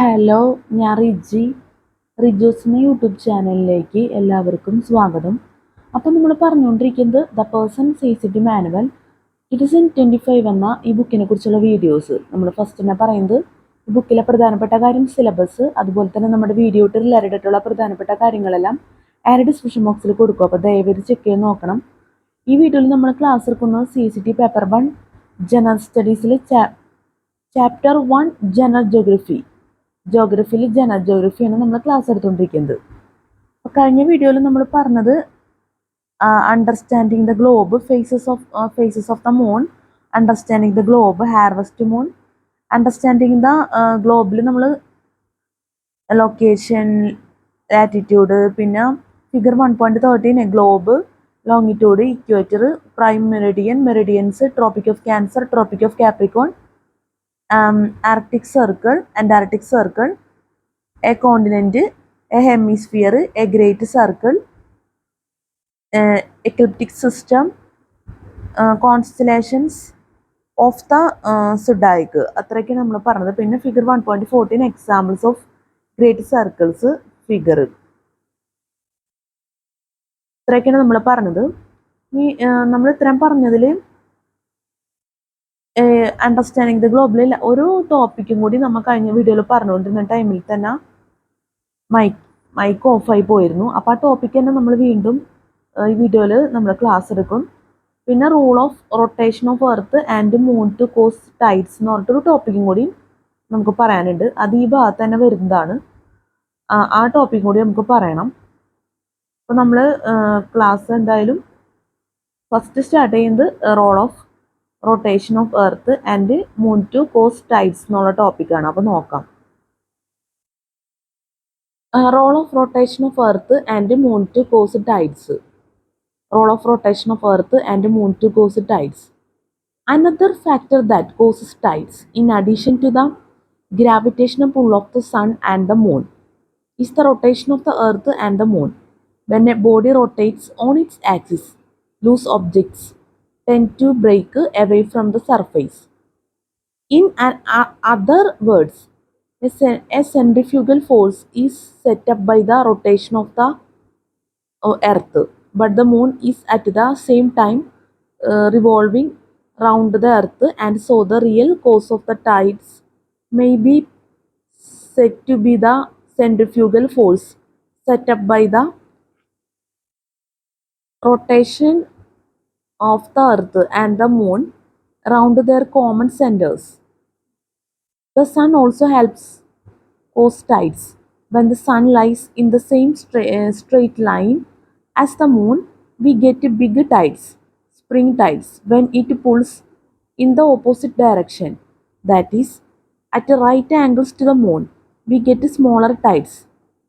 Hello, ഞാൻ Riji. റിജൂസിൻ്റെ YouTube ചാനലിലേക്ക് എല്ലാവർക്കും സ്വാഗതം. അപ്പോൾ നമ്മൾ പറഞ്ഞുകൊണ്ടിരിക്കുന്നത് the person says it manual 2025 എന്ന ഈ ബുക്കിനെ കുറിച്ചുള്ള വീഡിയോസ്. നമ്മൾ ഫസ്റ്റ് തന്നെ പറയുന്നത് ഈ ബുക്കിലെ പ്രധാനപ്പെട്ട കാര്യം സിലബസ്, അതുപോലെ തന്നെ നമ്മുടെ വീഡിയോട്ട് റിലേറ്റഡ് ആയിട്ടുള്ള പ്രധാനപ്പെട്ട കാര്യങ്ങളെല്ലാം ഡിസ്ക്രിപ്ഷൻ ബോക്സിൽ കൊടുക്കും. അപ്പോൾ ദയവേത് ചെക്ക് ചെയ്ത് നോക്കണം. ഈ വീഡിയോയിൽ നമ്മൾ ക്ലാസ് എടുക്കുന്നത് CCT പേപ്പർ 1 ജനറൽ സ്റ്റഡീസിൽ ചാപ്റ്റർ 1 ജനറൽ ജോഗ്രഫിയിൽ ജനറൽ ജോഗ്രഫിയാണ് നമ്മൾ ക്ലാസ് എടുത്തുകൊണ്ടിരിക്കുന്നത്. അപ്പോൾ കഴിഞ്ഞ വീഡിയോയിൽ നമ്മൾ പറഞ്ഞത് understanding the globe, phases of the moon, understanding the globe, harvest moon, understanding the ഗ്ലോബിൽ നമ്മൾ ലൊക്കേഷൻ, ലാറ്റിറ്റ്യൂഡ്, പിന്നെ figure 1.13 globe, longitude, equator, prime meridian, meridians, tropic of cancer, tropic of capricorn, arctic circle, antarctic circle, a continent, a hemisphere, a great circle, ecliptic system, constellations of the സുഡായിക്. അത്രയൊക്കെയാണ് നമ്മൾ പറഞ്ഞത്. പിന്നെ figure 1.14 examples of great circles figure. ഇത്രയൊക്കെയാണ് നമ്മൾ പറഞ്ഞത്. ഇനി നമ്മൾ ഇത്രയും പറഞ്ഞതിൽ അണ്ടർസ്റ്റാൻഡിങ് ദ ഗ്ലോബിൽ ഒരു ടോപ്പിക്കും കൂടി നമ്മൾ കഴിഞ്ഞ വീഡിയോയിൽ പറഞ്ഞുകൊണ്ടിരുന്ന ടൈമിൽ തന്നെ മൈക്ക് ഓഫായി പോയിരുന്നു. അപ്പോൾ ആ ടോപ്പിക്ക് തന്നെ നമ്മൾ വീണ്ടും ഈ വീഡിയോയിൽ നമ്മൾ ക്ലാസ് എടുക്കും. പിന്നെ rule of rotation of earth and moon to cause tides എന്ന് പറഞ്ഞിട്ടൊരു ടോപ്പിക്കും കൂടി നമുക്ക് പറയാനുണ്ട്. അത് ഈ ഭാഗത്ത് തന്നെ വരുന്നതാണ്. ആ ടോപ്പിക്കും കൂടി നമുക്ക് പറയണം. അപ്പോൾ നമ്മൾ ക്ലാസ് എന്തായാലും ഫസ്റ്റ് സ്റ്റാർട്ട് ചെയ്യുന്നത് role of rotation of earth and moon to cause tides എന്നുള്ള ടോപ്പിക്കാണ്. അപ്പോൾ നോക്കാം. Role of rotation of earth and moon to cause tides. Role of rotation of Earth and Moon to cause tides. Another factor that causes tides, in addition to the gravitational pull of the Sun and the Moon, is the rotation of the Earth and the Moon. When a body rotates on its axis, loose objects tend to break away from the surface. In other words, a centrifugal force is set up by the rotation of the Earth, but the Moon is at the same time revolving round the Earth, and so the real cause of the tides may be said to be the centrifugal force set up by the rotation of the Earth and the Moon round their common centers. The Sun also helps cause tides. When the Sun lies in the same straight line as the Moon, we get big tides, spring tides. When it pulls in the opposite direction, that is, at right angles to the Moon, we get smaller tides,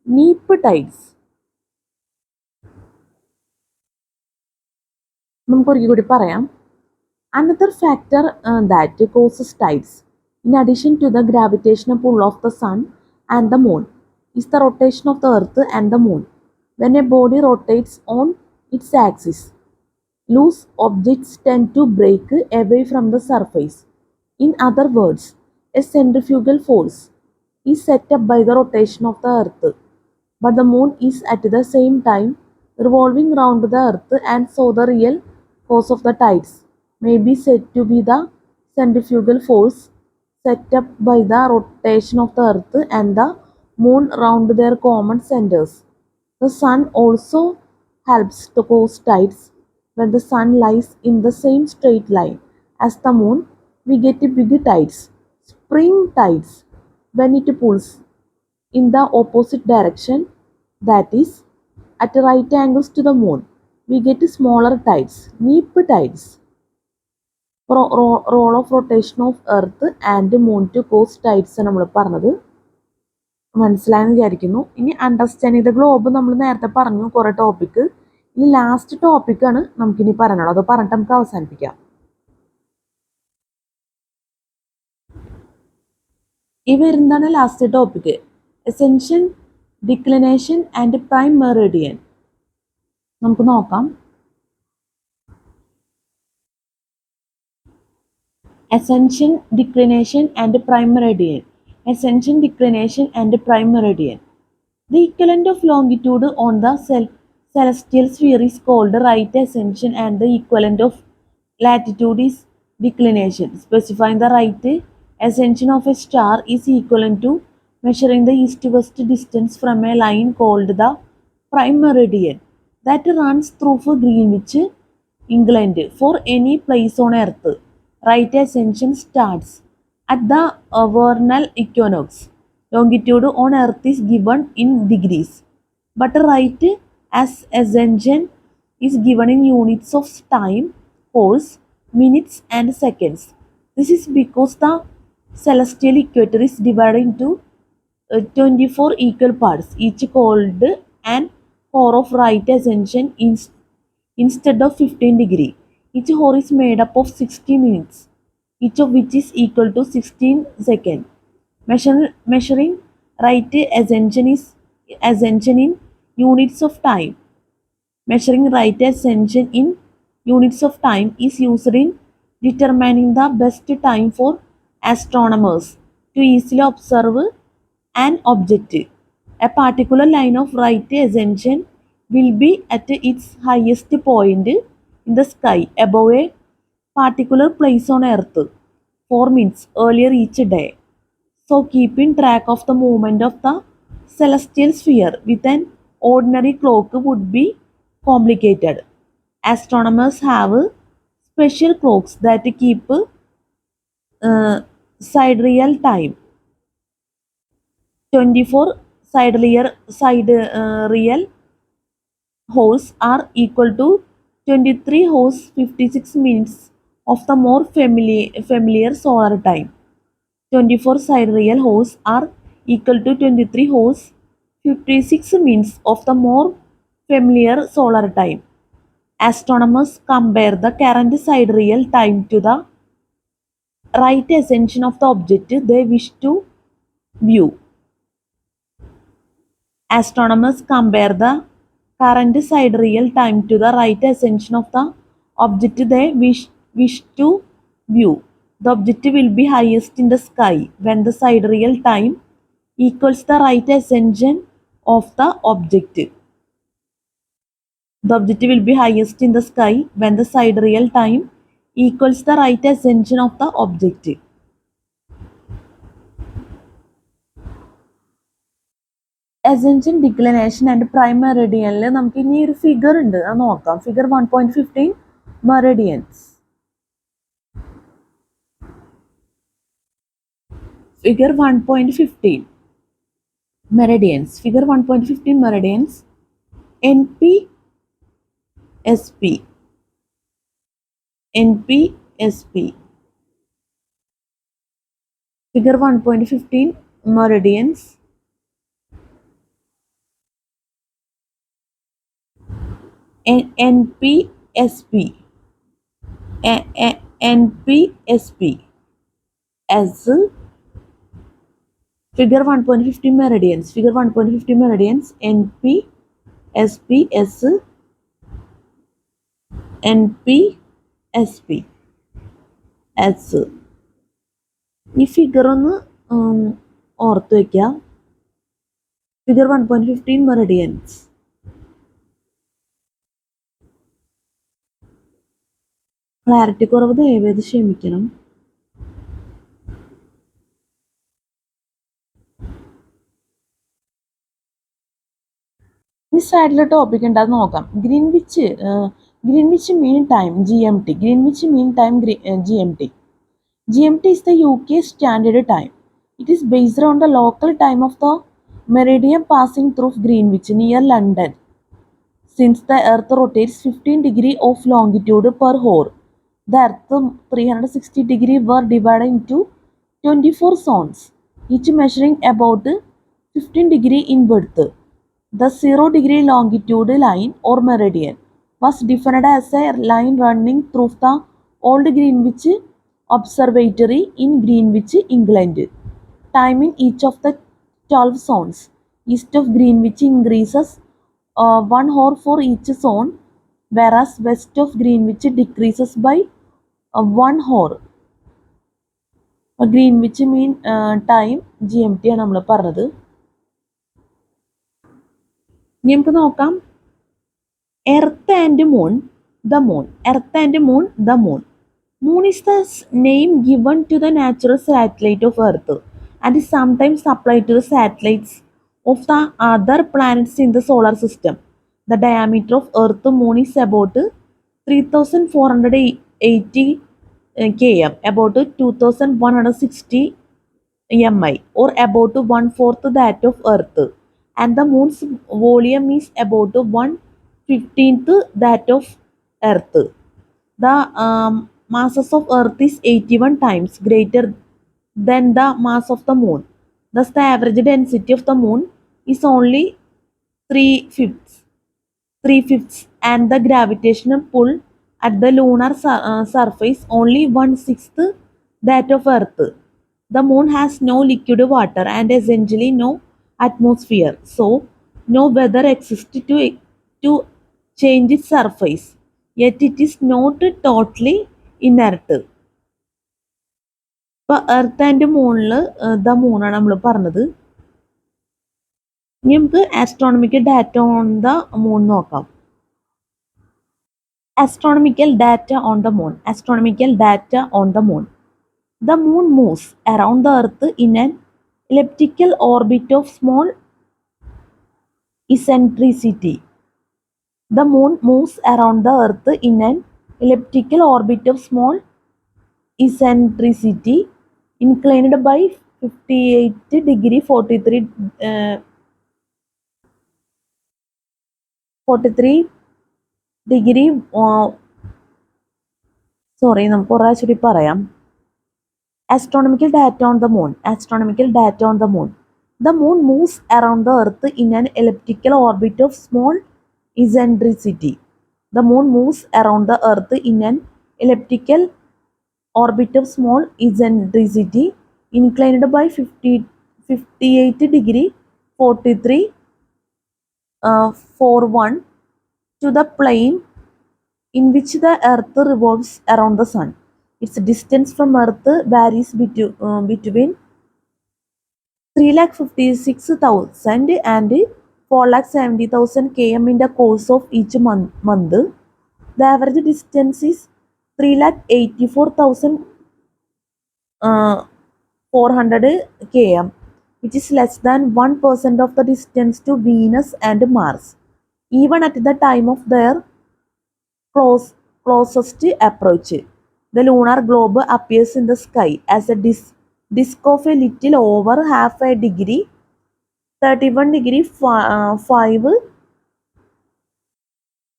neap tides. Another factor that causes tides, in addition to the gravitational pull of the Sun and the Moon, is the rotation of the Earth and the Moon. When a body rotates on its axis, loose objects tend to break away from the surface. In other words, a centrifugal force is set up by the rotation of the Earth, but the Moon is at the same time revolving round the Earth, and so the real cause of the tides may be said to be the centrifugal force set up by the rotation of the Earth and the Moon round their common centers. The Sun also helps to cause tides. When the Sun lies in the same straight line as the Moon, we get big tides, spring tides. When it pulls in the opposite direction, that is, at right angles to the Moon, we get smaller tides, neap tides. Role of rotation of Earth and Moon to cause tides നമ്മൾ പറഞ്ഞത് മനസ്സിലായെന്ന് വിചാരിക്കുന്നു. ഇനി understanding the globe നമ്മൾ നേരത്തെ പറഞ്ഞു കുറേ topic. ഇനി ലാസ്റ്റ് ടോപ്പിക്കാണ് നമുക്കിനി പറയാനുള്ളത്. അത് പറഞ്ഞിട്ട് നമുക്ക് അവസാനിപ്പിക്കാം. ഈ വരുന്നതാണ് last topic, ascension, declination and prime meridian. നമുക്ക് നോക്കാം. Ascension, declination and prime meridian. ascension, declination, and prime meridian. The equivalent of longitude on the celestial sphere is called right ascension, and the equivalent of latitude is declination. Specifying the right ascension of a star is equivalent to measuring the east-west distance from a line called the prime meridian that runs through Greenwich, England. For any place on Earth, right ascension starts at the vernal equinox. Longitude on Earth is given in degrees, but right ascension is given in units of time, hours, minutes, and seconds. This is because the celestial equator is divided into 24 equal parts, each called an hour of right ascension instead of 15 degree. Each hour is made up of 60 minutes, each of which is equal to 16 seconds. Measuring right ascension in units of time. Measuring right ascension in units of time is used in determining the best time for astronomers to easily observe an object. A particular line of right ascension will be at its highest point in the sky above a particular place on Earth 4 minutes earlier each day. So keeping track of the movement of the celestial sphere with an ordinary clock would be complicated. Astronomers have special clocks that keep sidereal time. 24 sidereal hours are equal to 23 hours 56 minutes of the more familiar solar time. 24 sidereal hours are equal to 23 hours 56 minutes of the more familiar solar time. Astronomers compare the current sidereal time to the right ascension of the object they wish to view. Astronomers compare the current sidereal time to the right ascension of the object they wish to view. The object will be highest in the sky when the sidereal time equals the right ascension of the object. The object will be highest in the sky when the sidereal time equals the right ascension of the object. Ascension, declination and prime meridian നമുക്ക് ഇനി ഒരു figure ഉണ്ട് അത് നോക്കാം. Figure 1.15 meridians. Figure 1.15 meridians. Figure 1.15 meridians. NP SP. NP SP. Figure 1.15 meridians. NPSP. NPSP as figure 1.15 meridians. Figure 1.15 meridians. NPSP as NPSP as ഈ figure ഒന്ന് ഓർത്ത് വയ്ക്കുക. Figure 1.15 meridians. ക്ലാരിറ്റി കുറവ് ദയവേത് ക്ഷമിക്കണം. ഈ സൈഡിലെ ടോപ്പിക് ഉണ്ട് അത് നോക്കാം. Greenwich mean time GMT. Greenwich mean time GMT. GMT is the UK standard time. It is based on the local time of the meridian passing through Greenwich near London. Since the Earth rotates 15 degrees of longitude per hour, the Earth 360 degrees were divided into 24 zones, each measuring about 15 degrees in width. The 0-degree longitude line or meridian was defined as a line running through the Old Greenwich Observatory in Greenwich, England. Time in each of the 12 zones east of Greenwich increases 1 hour for each zone, whereas west of Greenwich decreases by 1 hour. Greenwich mean time GMT ആണ് നമ്മൾ പറഞ്ഞത്. ഇനി നമുക്ക് നോക്കാം earth and moon, the moon. Earth and moon, the moon. Moon is the name given to the natural satellite of Earth and is sometimes applied to the satellites of the other planets in the solar system. The diameter of Earth Moon is about 3480 km, about 2160 mi, or about one fourth that of Earth, and the Moon's volume is about 1/15 that of Earth. The masses of Earth is 81 times greater than the mass of the Moon. Thus, the average density of the Moon is only 3/5, 3/5, and the gravitational pull at the lunar surface only 1/6 that of Earth. The Moon has no liquid water and essentially no atmosphere, so no weather exists to change its surface. Yet it is not totally inert. ഇപ്പോൾ earth and മൂണിൽ the മൂണാണ് നമ്മൾ പറഞ്ഞത്. ഇനി നമുക്ക് astronomical data on the moon നോക്കാം. Astronomical data on the moon. Astronomical data on the moon. The moon moves around the earth in an elliptical orbit of small eccentricity. The moon moves around the earth in an elliptical orbit of small eccentricity inclined by 58 degree 43 degree നമുക്ക് ഒരാഴ്ച പറയാം. Astronomical data on the moon. Astronomical data on the moon. The moon moves around the earth in an elliptical orbit of small eccentricity. The moon moves around the earth in an elliptical orbit of small eccentricity inclined by 58 degree 43 41 to the plane in which the earth revolves around the sun. Its distance from earth varies between 356,000 and 470,000 km in the course of each month. The average distance is 384,400 km, which is less than 1% of the distance to Venus and Mars, even at the time of their closest approach. The lunar globe appears in the sky as a disk of a little over half a degree, 31 degree 5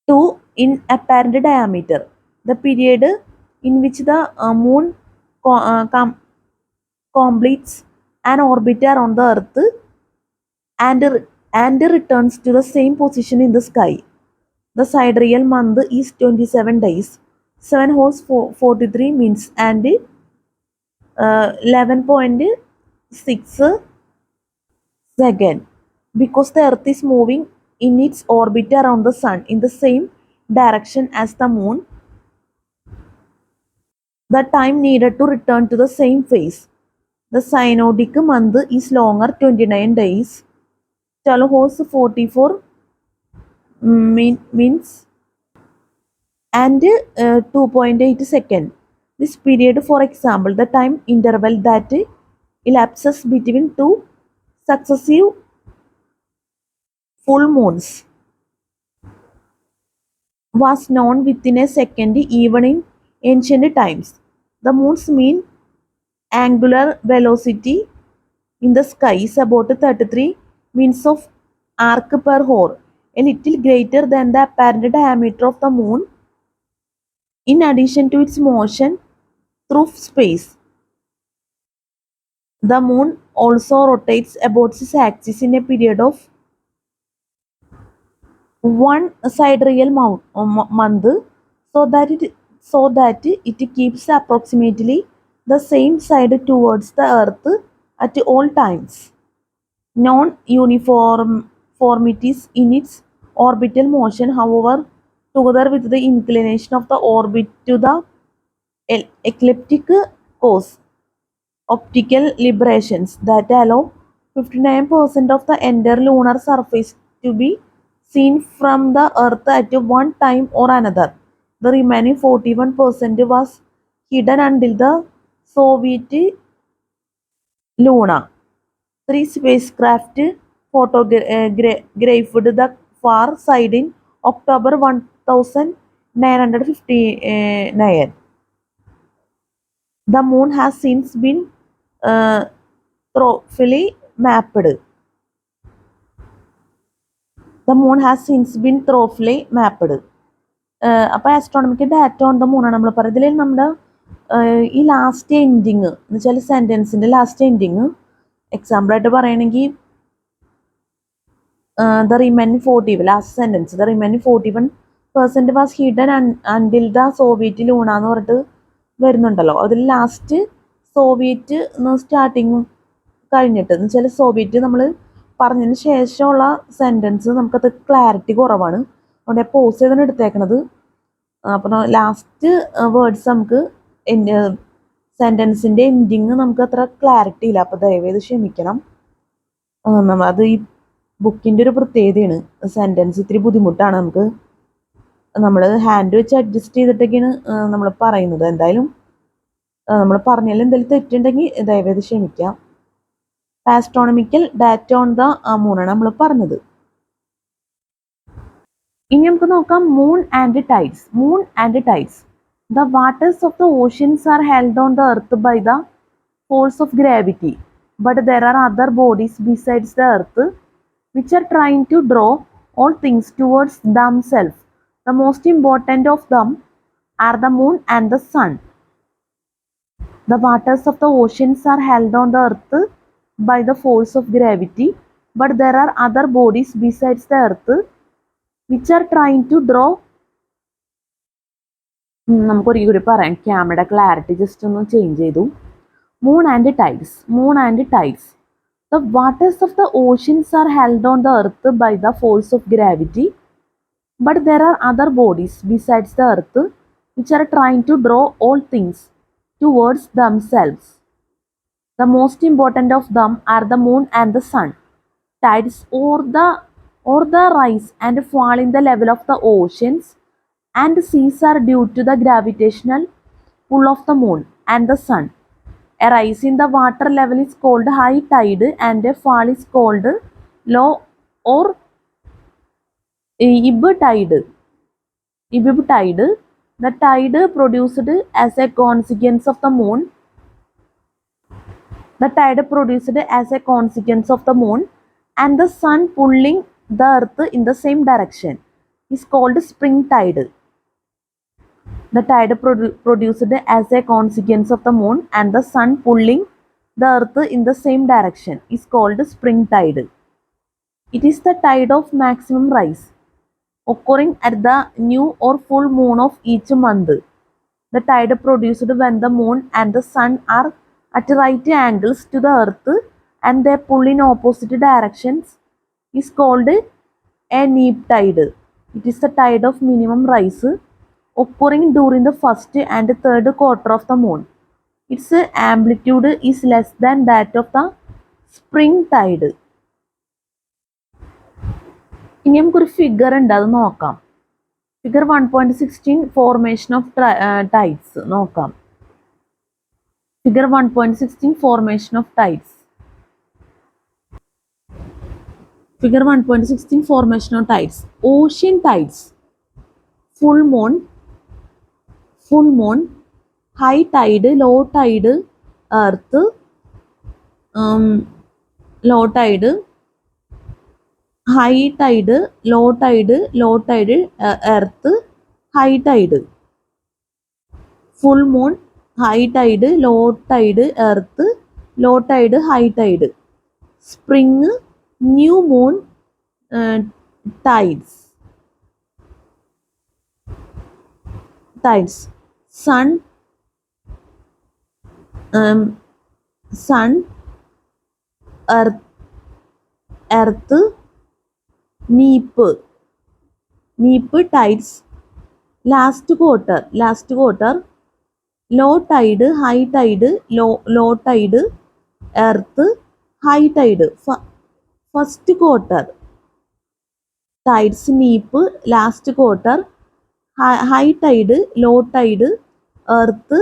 to in apparent diameter. The period in which the moon completes an orbit around the earth and returns to the same position in the sky. The sidereal month is 27 days, 7 hours 43 minutes and 11.6 seconds. Because the earth is moving in its orbit around the sun in the same direction as the moon, the time needed to return to the same phase. The synodic month is longer, 29 days, 12 hours 44 minutes and 2.8 seconds. This period, for example, the time interval that elapses between two successive full moons, was known within a second even in ancient times. The moon's mean angular velocity in the sky is about 33 minutes of arc per hour, a little greater than the apparent diameter of the moon. In addition to its motion through space, the moon also rotates about its axis in a period of one sidereal month, so that it keeps approximately the same side towards the earth at all times. Non-uniformities in its orbital motion, however, together with the inclination of the orbit to the ecliptic course, optical librations that allow 59% of the entire lunar surface to be seen from the Earth at one time or another. The remaining 41% was hidden until the Soviet Luna. Three spacecraft photographed the far side in October 1959. The moon has since been uh, thoroughly mapped. The moon has since been thoroughly mapped. അപ്പോൾ astronomical data on the മൂണാണ് നമ്മൾ പറയുന്നത്. ഇതിൽ നമ്മുടെ ഈ last ending എന്ന് വെച്ചാൽ സെൻറ്റൻസിൻ്റെ last ending എക്സാമ്പിളായിട്ട് പറയുകയാണെങ്കിൽ the remaining 40, last sentence, the remaining 41% was hidden until the Soviet Luna എന്ന് പറഞ്ഞിട്ട് വരുന്നുണ്ടല്ലോ. അതിൽ ലാസ്റ്റ് സോവിയറ്റ് സ്റ്റാർട്ടിങ് കഴിഞ്ഞിട്ട് എന്ന് വെച്ചാൽ സോവിയറ്റ് നമ്മൾ പറഞ്ഞതിന് ശേഷമുള്ള സെൻറ്റൻസ് നമുക്കത് ക്ലാരിറ്റി കുറവാണ്, അതുകൊണ്ട് പോസ് ചെയ്താണ് എടുത്തേക്കണത്. അപ്പോൾ ലാസ്റ്റ് വേർഡ്സ് നമുക്ക് സെൻറ്റൻസിൻ്റെ എൻഡിങ് നമുക്ക് അത്ര ക്ലാരിറ്റി ഇല്ല, അപ്പോൾ ദയവേത് ക്ഷമിക്കണം. അത് ഈ ബുക്കിൻ്റെ ഒരു പ്രത്യേകതയാണ്. സെൻറ്റൻസ് ഇത്തിരി ബുദ്ധിമുട്ടാണ്, നമുക്ക് നമ്മൾ ഹാൻഡ് വെച്ച് അഡ്ജസ്റ്റ് ചെയ്തിട്ടൊക്കെയാണ് നമ്മൾ പറയുന്നത്. എന്തായാലും നമ്മൾ പറഞ്ഞതിൽ എന്തെങ്കിലും തെറ്റുണ്ടെങ്കിൽ ദയവേത് ക്ഷമിക്കാം. ആസ്ട്രോണമിക്കൽ ഡാറ്റ ഓൺ ദ മൂണാണ് നമ്മൾ പറഞ്ഞത്. ഇനി നമുക്ക് നോക്കാം moon and tides. Moon and tides. The waters of the oceans are held on the earth by the force of gravity, but there are other bodies besides the earth which are trying to draw all things towards themselves. The most important of them are the moon and the sun. The waters of the oceans are held on the earth by the force of gravity, but there are other bodies besides the earth which are trying to draw. നമുക്കൊരു പറയാം, ക്യാമറയുടെ clarity just ഒന്ന് change ചെയ്തു. Moon and tides. Moon and tides. The waters of the oceans are held on the earth by the force of gravity, but there are other bodies besides the earth which are trying to draw all things towards themselves. The most important of them are the moon and the sun. Tides or the rise and fall in the level of the oceans and seas are due to the gravitational pull of the moon and the sun. A rise in the water level is called high tide and a fall is called low or ebb tide. Ebb tide. The tide produced as a consequence of the moon. The tide produced as a consequence of the moon and the sun pulling the earth in the same direction is called spring tide. The tide produced as a consequence of the moon and the sun pulling the earth in the same direction is called spring tide. It is the tide of maximum rise occurring at the new or full moon of each month. The tide produced when the moon and the sun are at right angles to the earth and they pull in opposite directions is called a neap tide. It is the tide of minimum rise occurring during the first and third quarter of the moon. Its amplitude is less than that of the spring tide. ഇനി നമുക്കൊരു figure ഉണ്ട്, അത് നോക്കാം. Figure 1.16 formation of tides നോക്കാം. Figure 1.16 formation of tides. Figure 1.16 formation of tides. Ocean tides. Full moon, high tide, low tide, earth, low tide, high tide, low tide, earth, high tide. Full moon, high tide, low tide, earth, low tide, high tide. Spring, new moon, tides. Sun, earth, neap tides. Last quarter, low tide, high tide, low tide, earth, high tide. First quarter, tides neap, last quarter, high tide, low tide, earth,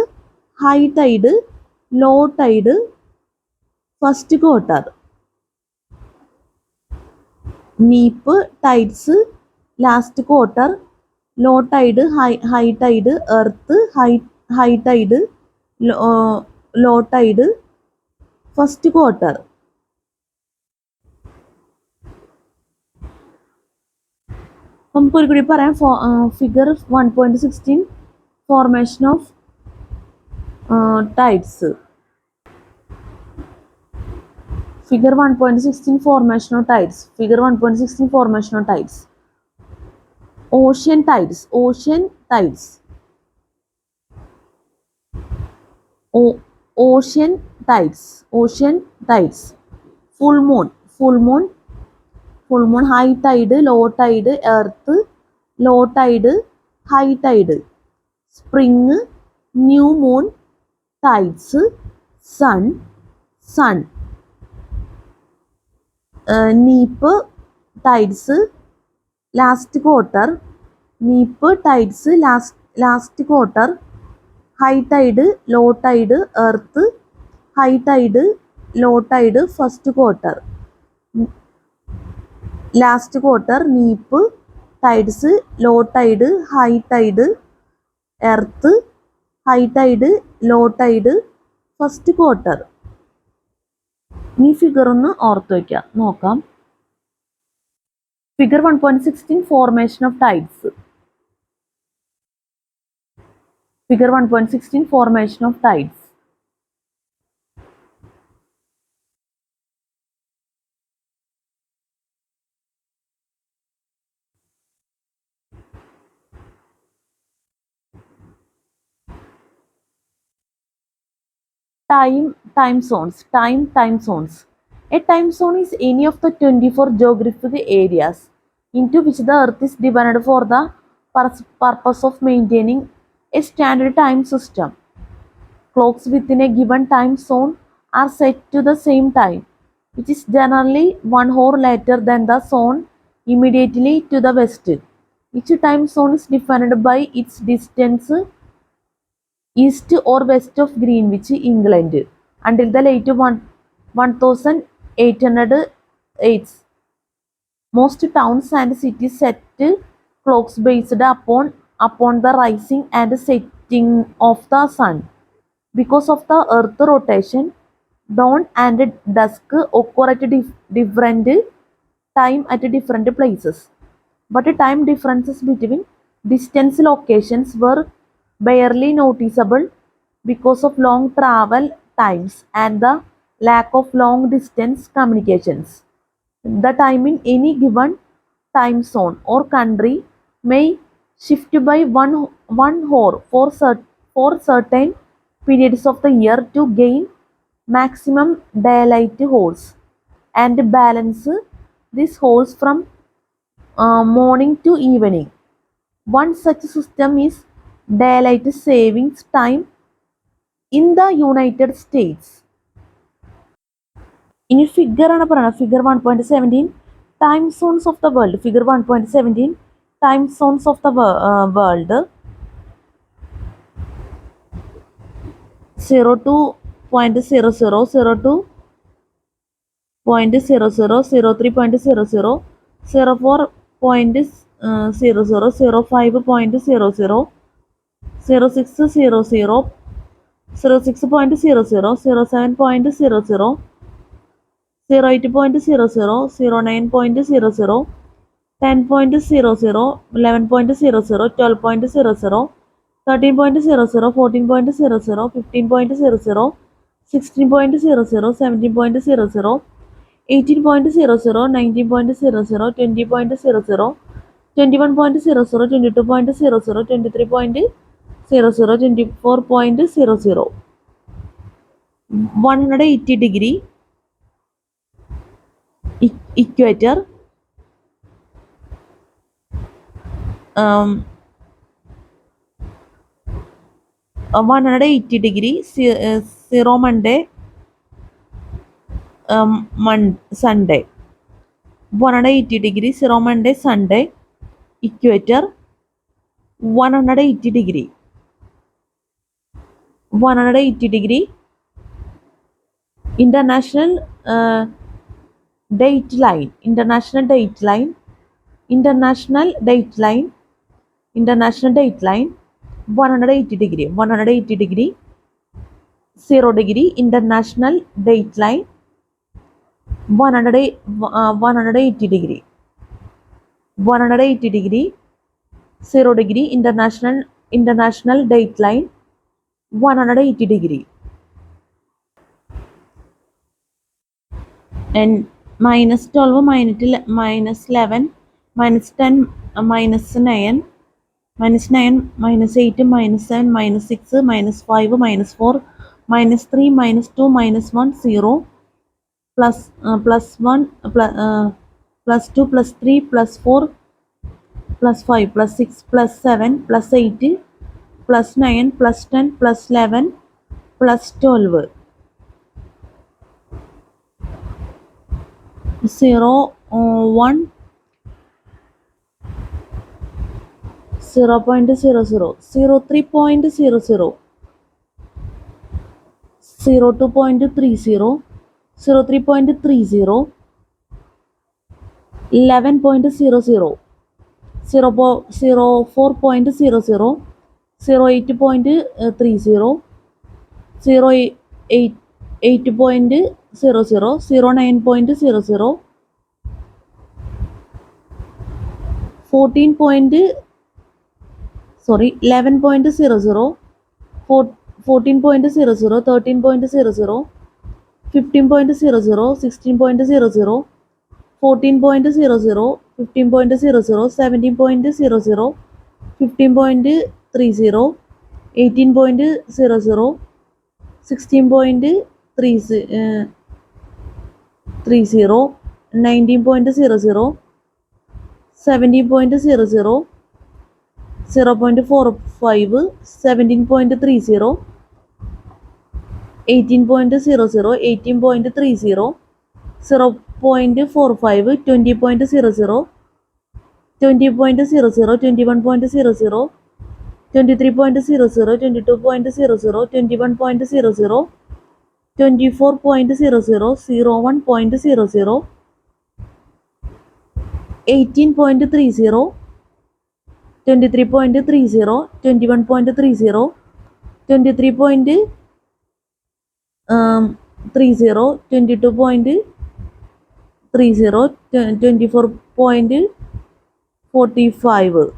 high tide, low tide, first quarter. Neap, tides, last quarter, low tide, high tide, earth, high tide, low tide, first quarter. നമുക്ക് ഒരു കൂടി പറയാം. Figure 1.16 formation of tides. Figure 1.16 formation of tides. Figure 1.16 formation of tides. Ocean tides. Ocean tides. Ocean tides. Ocean tides. Full moon. Full moon. Full moon. High tide. Low tide. Earth. Low tide. High tide. Spring. New moon. Tides. Sun. Sun. Neap, tides, last quarter, neap, tides, last quarter, high tide, low tide, earth, high tide, low tide, first quarter. Last quarter, neap, tides, low tide, high tide, earth, high tide, low tide, first quarter. ഈ figure ഒന്ന് ഓർത്ത് വയ്ക്കാം, നോക്കാം. Figure 1.16 formation of tides. Figure 1.16 formation of tides. Time zones. Time zones. A time zone is any of the 24 geographic areas into which the earth is divided for the purpose of maintaining a standard time system. Clocks within a given time zone are set to the same time, which is generally 1 hour later than the zone immediately to the west. Each time zone is defined by its distance east or west of Greenwich, England, until the late 1808s. Most towns and cities set clocks based upon the rising and setting of the sun. Because of the earth rotation, dawn and dusk occur at different time at different places. But time differences between distant locations were barely noticeable because of long travel times and the lack of long distance communications. The time in any given time zone or country may shift by one hour for certain periods of the year to gain maximum daylight hours and balance these hours from morning to evening. One such system is daylight savings time in the United States. ഇനി figure ആണ് പറയുന്നത്. Figure 1.17 time zones of the world. Figure 1.17 time zones of the world. 02.00, 02.00, 03.00, 04.00, 05.00, 06.00, 06.00, 07.00, 08.00, 09.00, 10.00, 11.00, 12.00, 13.00, 14.00, 15.00, 16.00, 17.00, 18.00, 19.00, 20.00, 21.00, 22.00, 23.00, 24.00. 180 degree equator, 180 180 degree, 0 Monday, Sunday. 180 degree, 0 Monday, Sunday. Equator, 180 degree. 180 degree. International date line. International date line. International date line. International date line. 180 degree. 180 degree. 0 degree. International date line. 180 degree. 180 degree. 0 degree. International date line. 180 degree. And minus 12, minus 11, minus 10, minus 9, minus 9, minus 8, minus 7, minus 6, minus 5, minus 4, minus 3, minus 2, minus 1, 0, plus 1, plus 2, plus 3, plus 4, plus 5, plus 6, plus 7, plus 8, plus 9, plus 10, plus 11, plus 12. 0, 1, 0.00, 03.00, 02.30, 03.30, 11.00, 04.00, 08.30, 08.00, 09.00, 11.00, 14.00, 13.00, 15.00, 16.00, 14.00, 15.00, 17.00, 15.30, 18.00, 16.30, 19.00, 17.00, 0.45, 17.30, 18.00, 18.30, 0.45, 20.00, 20.00, 21.00, 23.00, 22.00, 21.00, 24.00, 01.00, 18.30, 23.30, 21.30, 23.30, 22.30, 24.45.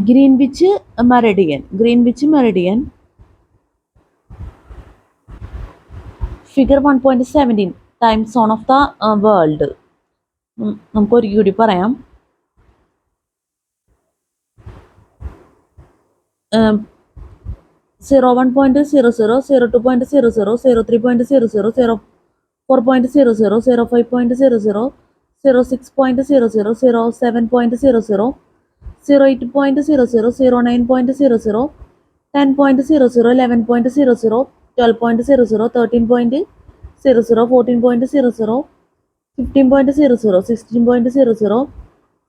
Greenwich Meridian. Figure 1.17, time zone of the world. നമുക്ക് ഒരിക്കൽ കൂടി പറയാം. 01.00, 02.00, 03.00, 04.00, 05.00, 06.00, 07.00, 08.00, 09.00, 10.00, 11.00, 12.00, 13.00, 14.00, 15.00, 16.00,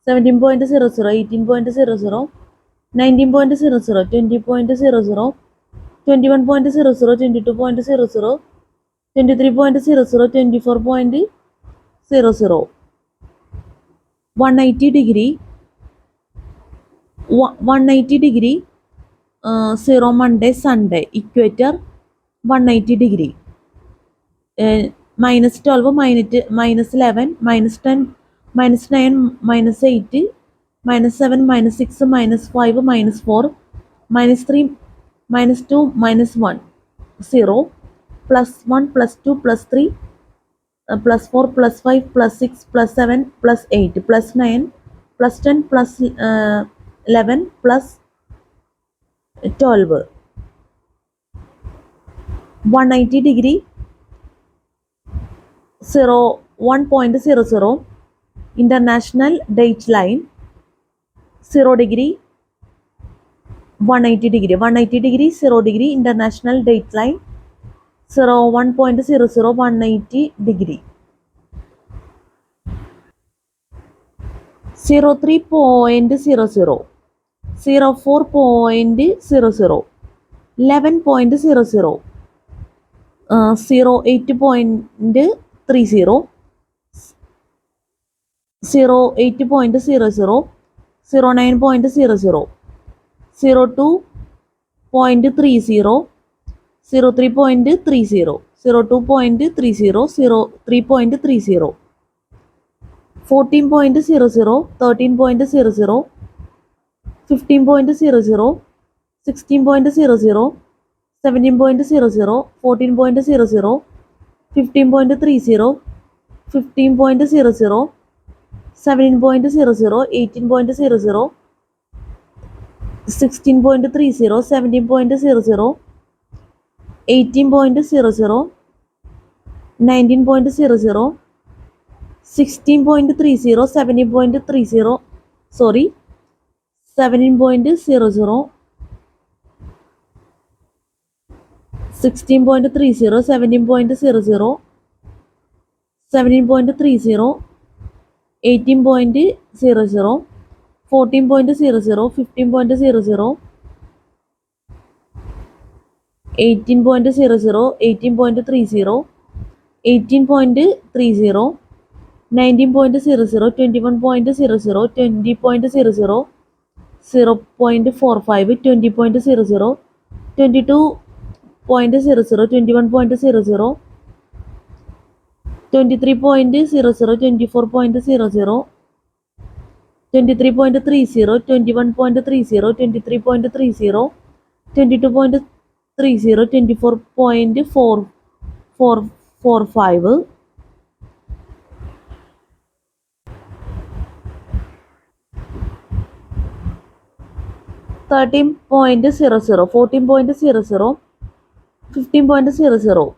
17.00, 18.00, 19.00, 20.00, 21.00, 22.00, 23.00, 24.00. 180 degree, 180 degree, 0 Monday, Sunday. Equator, 180 degree. Minus 12, minus 11, minus 10, minus 9, minus 8, minus 7, minus 6, minus 5, minus 4, minus 3, minus 2, minus 1, 0, plus 1, plus 2, plus 3, plus 4, plus 5, plus 6, plus 7, plus 8, plus 9, plus 10, plus 11, plus 12. 180 degree, 0 1.00 international dateline, 0 degree 180 degree 180 degree 0 degree international dateline, 1.00 180 degree, 03.00 04.00 11.00 08.30 08.00 09.00 02.30 03.30 02.30 03.30 14.00 13.00 15.00 16.00 17.00 14.00 15.30 15.00 17.00 18.00 16.30 17.00 18.00 19.00 16.30 17.30 sorry 17.00 16.30 17.00 17.30 18.00 14.00 15.00 18.00 18.30 18.30 19.00 21.00 20.00 0.45 20.00 22.00 21.00 23.00 24.00 23.30 21.30 23.30 22.30 24.445 13.00 14.00 15.00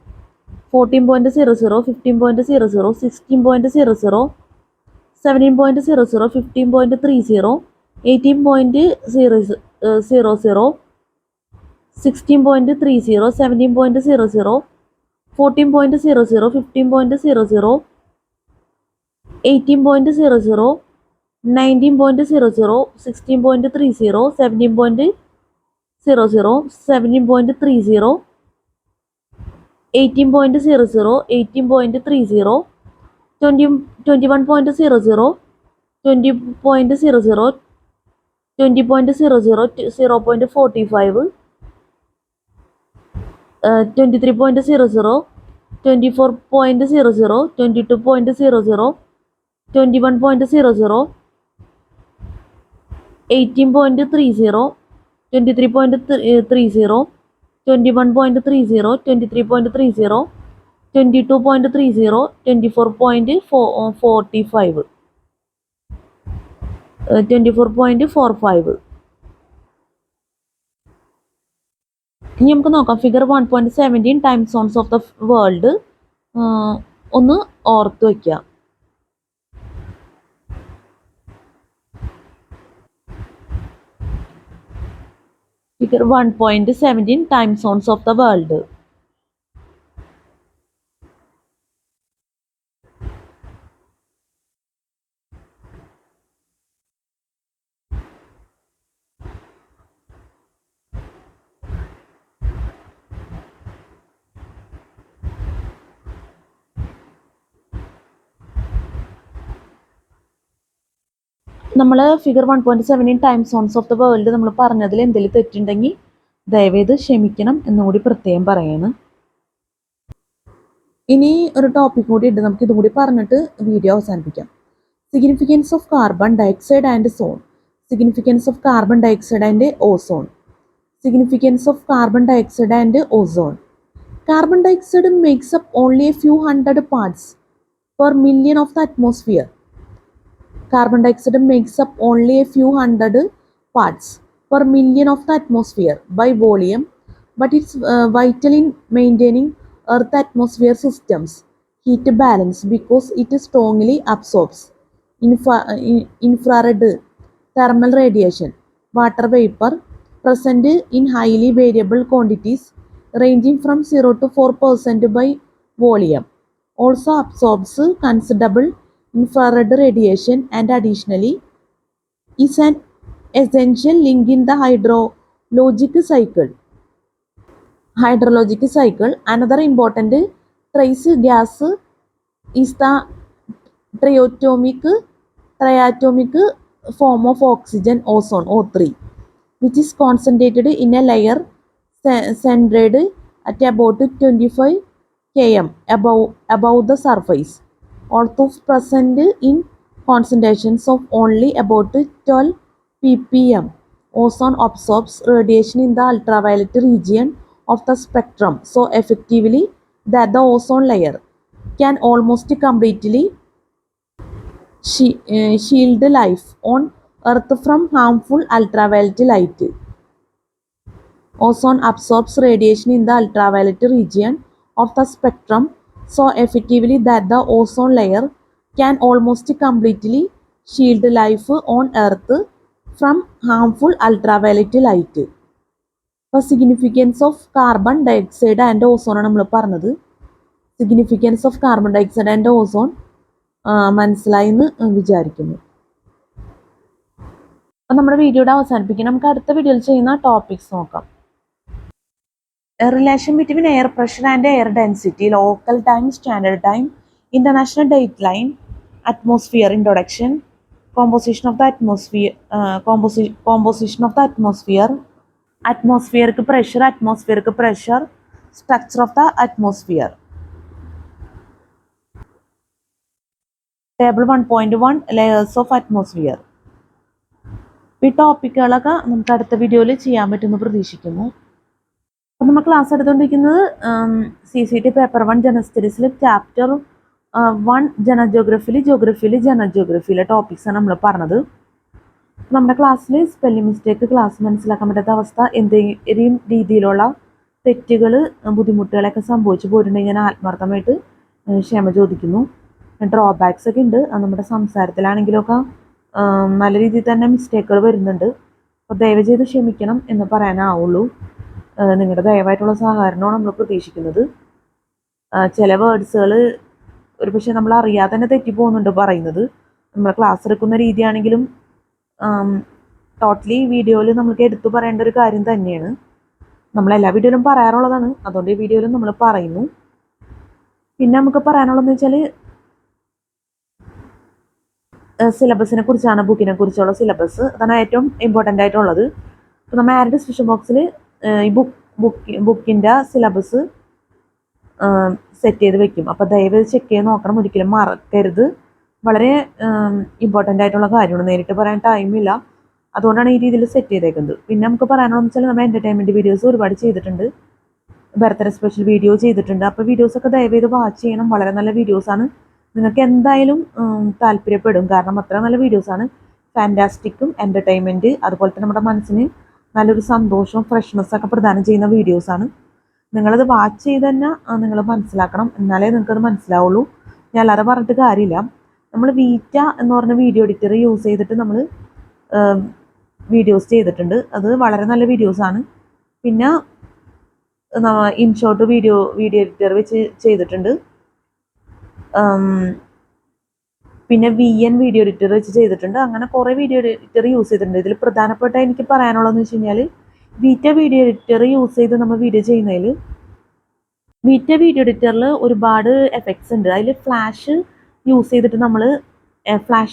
14.00 15.00 16.00 17.00 15.30 18.00 16.30 17.00 14.00 15.00 18.00 19.00 16.30 17.00 17.30 18.00 18.30 21.00 20.00 20.00 0.45 23.00 24.00 22.00 21.00 18.30 23.30 21.30 23.30 22.30 24.45 24.45 ഇനി നമുക്ക് നോക്കാം figure 1.17 time zones of the world ഒന്ന് ഓർത്ത് വയ്ക്കുക. Figure 1.17 time zones of the world. നമ്മൾ figure 1.17 time zones of the world നമ്മൾ പറഞ്ഞതിൽ എന്തെങ്കിലും തെറ്റുണ്ടെങ്കിൽ ദയവേത് ക്ഷമിക്കണം എന്നുകൂടി പ്രത്യേകം പറയാണ്. ഇനി ഒരു ടോപ്പിക് കൂടി ഉണ്ട്, നമുക്ക് ഇതും കൂടി പറഞ്ഞിട്ട് വീഡിയോ അവസാനിപ്പിക്കാം. Significance of carbon dioxide and zone. Significance of carbon dioxide and ozone. Significance of carbon dioxide and ozone. Carbon dioxide makes up only a few hundred parts per million of the atmosphere. Carbon dioxide makes up only a few hundred parts per million of the atmosphere by volume, but it's vital in maintaining Earth atmosphere systems heat balance because it strongly absorbs infrared thermal radiation, water vapor present in highly variable quantities ranging from 0 to 4% by volume. Also absorbs considerable infrared radiation and additionally is an essential link in the hydrologic cycle. Another important trace gas is the triatomic form of oxygen, ozone, O3, which is concentrated in a layer centered at about 25 km above the surface. Although present in concentrations of only about 12 ppm, ozone absorbs radiation in the ultraviolet region of the spectrum so effectively that the ozone layer can almost completely shield life on Earth from harmful ultraviolet light. Ozone absorbs radiation in the ultraviolet region of the spectrum so effectively that the ozone layer can almost completely shield life on Earth from harmful ultraviolet light. ഇപ്പോൾ significance of carbon dioxide and ozone ആണ് നമ്മൾ പറഞ്ഞത്. Significance of carbon dioxide and ozone മനസ്സിലായി എന്ന് വിചാരിക്കുന്നു. അപ്പം നമ്മുടെ വീഡിയോയുടെ അവസാനിപ്പിക്കും. നമുക്ക് അടുത്ത വീഡിയോയിൽ ചെയ്യുന്ന ടോപ്പിക്സ് നോക്കാം. Relation between air pressure and air density, local time, standard time, international date line, atmosphere introduction, composition of the atmosphere, atmospheric pressure, structure of the atmosphere. Table 1.1 layers of atmosphere. ഈ ടോപ്പിക്കുകളൊക്കെ നമുക്ക് അടുത്ത വീഡിയോയിൽ ചെയ്യാൻ പറ്റുമെന്ന് പ്രതീക്ഷിക്കുന്നു. അപ്പം നമ്മൾ ക്ലാസ് എടുത്തുകൊണ്ടിരിക്കുന്നത് CCT പേപ്പർ 1 ജനറൽ സ്റ്റഡീസിൽ ചാപ്റ്റർ 1 ജനറൽ ജോഗ്രഫിയിലെ ടോപ്പിക്സാണ് നമ്മൾ പറഞ്ഞത്. നമ്മുടെ ക്ലാസ്സിൽ സ്പെല്ലിംഗ് മിസ്റ്റേക്ക്, ക്ലാസ് മനസ്സിലാക്കാൻ പറ്റാത്ത അവസ്ഥ, എന്തെങ്കിലും രീതിയിലുള്ള തെറ്റുകൾ, ബുദ്ധിമുട്ടുകളൊക്കെ സംഭവിച്ചു പോയിട്ടുണ്ടെങ്കിൽ ഞാൻ ആത്മാർത്ഥമായിട്ട് ക്ഷമ ചോദിക്കുന്നു. ഡ്രോബാക്സ് ഒക്കെ ഉണ്ട്. നമ്മുടെ സംസാരത്തിലാണെങ്കിലൊക്കെ നല്ല രീതിയിൽ തന്നെ മിസ്റ്റേക്കുകൾ വരുന്നുണ്ട്. അപ്പോൾ ദയവ് ചെയ്ത് ക്ഷമിക്കണം എന്ന് പറയാനാവുള്ളൂ. നിങ്ങളുടെ ദയവായിട്ടുള്ള സഹകരണമാണ് നമ്മൾ പ്രതീക്ഷിക്കുന്നത്. ചില വേർഡ്സുകൾ ഒരുപക്ഷെ നമ്മൾ അറിയാതെ തന്നെ തെറ്റിപ്പോകുന്നുണ്ട് പറയുന്നത്. നമ്മൾ ക്ലാസ് എടുക്കുന്ന രീതിയാണെങ്കിലും ടോട്ടലി വീഡിയോയിൽ നമുക്ക് എടുത്തു പറയേണ്ട ഒരു കാര്യം തന്നെയാണ്. നമ്മളെല്ലാ വീഡിയോയിലും പറയാറുള്ളതാണ്, അതുകൊണ്ട് ഈ വീഡിയോയിലും നമ്മൾ പറയുന്നു. പിന്നെ നമുക്ക് പറയാനുള്ളതെന്ന് വെച്ചാൽ സിലബസിനെ കുറിച്ചാണ്, ബുക്കിനെ കുറിച്ചുള്ള സിലബസ്. അതാണ് ഏറ്റവും ഇമ്പോർട്ടൻ്റ് ആയിട്ടുള്ളത്. അപ്പോൾ നമ്മൾ ആരുടെ ഡിസ്ക്രിപ്ഷൻ ബോക്സിൽ ഈ ബുക്കിൻ്റെ സിലബസ് സെറ്റ് ചെയ്ത് വെക്കും. അപ്പോൾ ദയവ് ചെക്ക് ചെയ്ത് നോക്കണം, ഒരിക്കലും മറക്കരുത്. വളരെ ഇമ്പോർട്ടൻ്റ് ആയിട്ടുള്ള കാര്യമാണ്, നേരിട്ട് പറയാൻ ടൈമില്ല, അതുകൊണ്ടാണ് ഈ രീതിയിൽ സെറ്റ് ചെയ്തേക്കുന്നത്. പിന്നെ നമുക്ക് പറയാനുള്ളതെന്ന് വെച്ചാൽ നമ്മൾ എൻ്റർടൈൻമെൻറ്റ് വീഡിയോസ് ഒരുപാട് ചെയ്തിട്ടുണ്ട്, ബർത്ത്ഡേ സ്പെഷ്യൽ വീഡിയോ ചെയ്തിട്ടുണ്ട്. അപ്പോൾ വീഡിയോസൊക്കെ ദയവ് ചെയ്ത് വാച്ച് ചെയ്യണം. വളരെ നല്ല വീഡിയോസാണ്, നിങ്ങൾക്ക് എന്തായാലും താല്പര്യപ്പെടും. കാരണം അത്ര നല്ല വീഡിയോസാണ്. ഫാൻറ്റാസ്റ്റിക്കും എൻ്റർടൈൻമെൻറ്റ്, അതുപോലെ തന്നെ നമ്മുടെ മനസ്സിന് നല്ലൊരു സന്തോഷവും ഫ്രഷ്നെസ്സൊക്കെ പ്രദാനം ചെയ്യുന്ന വീഡിയോസാണ്. നിങ്ങളത് വാച്ച് ചെയ്ത് തന്നെ നിങ്ങൾ മനസ്സിലാക്കണം, എന്നാലേ നിങ്ങൾക്കത് മനസ്സിലാവുള്ളൂ. ഞാൻ അല്ലാതെ പറഞ്ഞിട്ട് കാര്യമില്ല. നമ്മൾ വീറ്റ എന്ന് പറഞ്ഞ വീഡിയോ എഡിറ്റർ യൂസ് ചെയ്തിട്ട് നമ്മൾ വീഡിയോസ് ചെയ്തിട്ടുണ്ട്. അത് വളരെ നല്ല വീഡിയോസാണ്. പിന്നെ ഇൻഷോട്ട് വീഡിയോ എഡിറ്റർ വെച്ച് ചെയ്തിട്ടുണ്ട്. പിന്നെ VN വീഡിയോ എഡിറ്റർ വെച്ച് ചെയ്തിട്ടുണ്ട്. അങ്ങനെ കുറേ വീഡിയോ എഡിറ്റർ യൂസ് ചെയ്തിട്ടുണ്ട്. ഇതിൽ പ്രധാനപ്പെട്ട എനിക്ക് പറയാനുള്ളതെന്ന് വെച്ച് കഴിഞ്ഞാൽ വീറ്റ വീഡിയോ എഡിറ്റർ യൂസ് ചെയ്ത് നമ്മൾ വീഡിയോ ചെയ്യുന്നതിൽ വീറ്റ വീഡിയോ എഡിറ്ററിൽ ഒരുപാട് എഫക്ട്സ് ഉണ്ട്. അതിൽ ഫ്ലാഷ്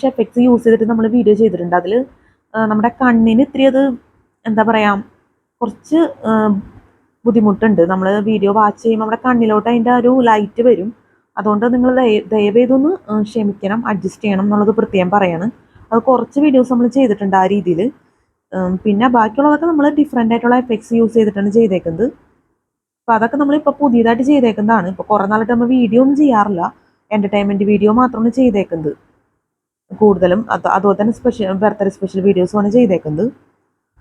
എഫക്ട്സ് യൂസ് ചെയ്തിട്ട് നമ്മൾ വീഡിയോ ചെയ്തിട്ടുണ്ട്. അതിൽ നമ്മുടെ കണ്ണിന് ഇത്തിരി അത് എന്താ പറയുക, കുറച്ച് ബുദ്ധിമുട്ടുണ്ട്. നമ്മൾ വീഡിയോ വാച്ച് ചെയ്യുമ്പോൾ നമ്മുടെ കണ്ണിലോട്ട് അതിൻ്റെ ഒരു ലൈറ്റ് വരും. അതുകൊണ്ട് നിങ്ങൾ ദയവേതൊന്ന് ക്ഷമിക്കണം, അഡ്ജസ്റ്റ് ചെയ്യണം എന്നുള്ളത് പ്രത്യേകം പറയാണ്. അത് കുറച്ച് വീഡിയോസ് നമ്മൾ ചെയ്തിട്ടുണ്ട് ആ രീതിയിൽ. പിന്നെ ബാക്കിയുള്ളതൊക്കെ നമ്മൾ ഡിഫറെൻ്റ് ആയിട്ടുള്ള എഫക്ട്സ് യൂസ് ചെയ്തിട്ടാണ് ചെയ്തേക്കുന്നത്. അപ്പോൾ അതൊക്കെ നമ്മളിപ്പോൾ പുതിയതായിട്ട് ചെയ്തേക്കുന്നതാണ്. ഇപ്പോൾ കുറേ നാളായിട്ട് നമ്മൾ വീഡിയോ ഒന്നും ചെയ്യാറില്ല, എൻ്റർടൈൻമെൻറ്റ് വീഡിയോ മാത്രമാണ് ചെയ്തേക്കുന്നത് കൂടുതലും. അതുപോലെ തന്നെ ബർത്ത്ഡേ സ്പെഷ്യൽ വീഡിയോസുമാണ് ചെയ്തേക്കുന്നത്.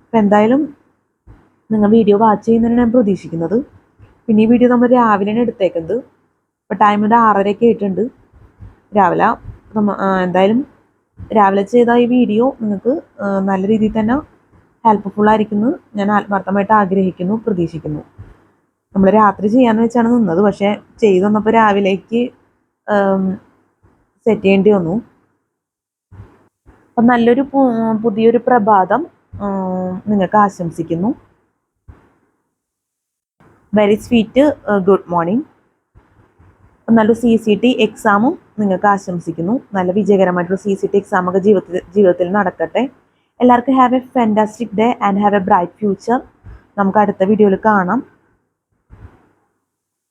അപ്പോൾ എന്തായാലും നിങ്ങൾ വീഡിയോ വാച്ച് ചെയ്യുന്നതിന് ഞാൻ പ്രതീക്ഷിക്കുന്നത്. പിന്നെ ഈ വീഡിയോ നമ്മൾ രാവിലെയാണ് എടുത്തേക്കുന്നത്. ഇപ്പോൾ ടൈം ഒരു 6:30 ആയിട്ടുണ്ട്. രാവിലെ എന്തായാലും രാവിലെ ചെയ്ത ഈ വീഡിയോ നിങ്ങൾക്ക് നല്ല രീതിയിൽ തന്നെ ഹെൽപ്ഫുൾ ആയിരിക്കുന്നു ഞാൻ ആത്മാർത്ഥമായിട്ട് ആഗ്രഹിക്കുന്നു, പ്രതീക്ഷിക്കുന്നു. നമ്മൾ രാത്രി ചെയ്യാന്ന് വെച്ചാണ് നിന്നത്, പക്ഷേ ചെയ്തു വന്നപ്പോൾ രാവിലേക്ക് സെറ്റ് ചെയ്യേണ്ടി വന്നു. അപ്പം നല്ലൊരു പുതിയൊരു പ്രഭാതം നിങ്ങൾക്ക് ആശംസിക്കുന്നു. Very sweet good morning. നല്ലൊരു CCT എക്സാമും നിങ്ങൾക്ക് ആശംസിക്കുന്നു. നല്ല വിജയകരമായിട്ടുള്ള CCT എക്സാമൊക്കെ ജീവിതത്തിൽ നടക്കട്ടെ. എല്ലാവർക്കും have A fantastic day and have A bright future. നമുക്ക് അടുത്ത വീഡിയോയിൽ കാണാം.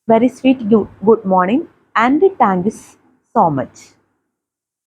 Very sweet good morning and thank you so much.